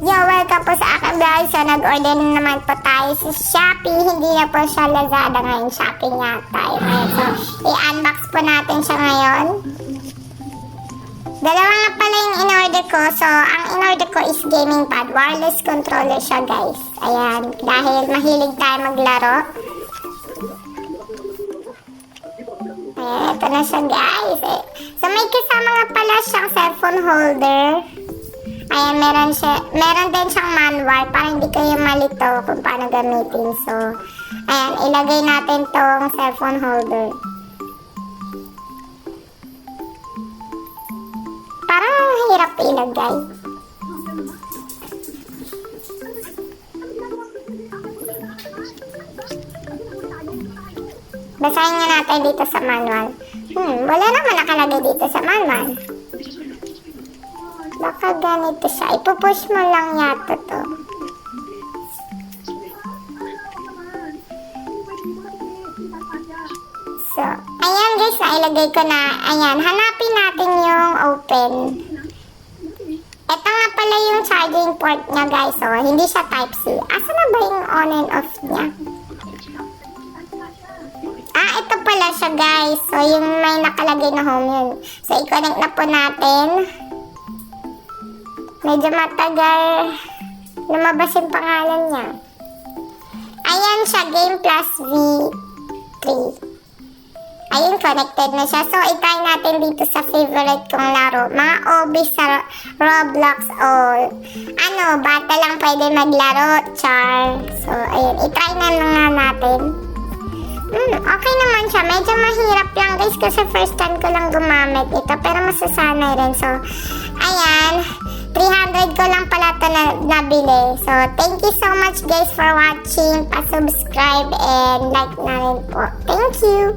Yo, welcome po sa aking vlog. So, nag-order na naman po tayo sa Shopee. Hindi na po siya Lazada ngayon. Shopee nga tayo ngayon. So, i-unbox po natin siya ngayon. Dalawa nga pala yung in-order ko. So, ang in-order ko is gaming pad. Wireless controller siya, guys. Ayan. Dahil mahilig tayo maglaro. Ayan, ito na siya, guys. So, may kasama nga pala siyang cellphone holder. Ayan, meron din siyang manual para hindi kayo malito kung paano gamitin. So, ayan, ilagay natin tong cellphone holder. Parang hirap ilagay. Basahin nga natin dito sa manual. Wala naman nakalagay dito sa manual. Baka ganito siya. Ipupush mo lang yata to. So, ayan guys, nailagay ko na. Ayan, hanapin natin yung open. Ito nga pala yung charging port niya, guys. So, hindi siya Type-C. Asa na ba yung on and off niya? Ito pala siya, guys. So, yung may nakalagay na home yun. So, i-connect na po natin. Medyo matagal lumabas yung pangalan niya. Ayan siya, Game Plus V3. Ayun, connected na siya. So, i-try natin dito sa favorite kong laro. Mga obis sa Roblox o bata lang pwede maglaro. Char. So, ayun, i-try na nga natin. Okay naman siya. Medyo mahirap lang guys kasi first time ko lang gumamit ito. Pero masasanay rin. So, ayan. 300 ko lang pala ito nabili. So, thank you so much guys for watching. Pa-subscribe and like na rin po. Thank you!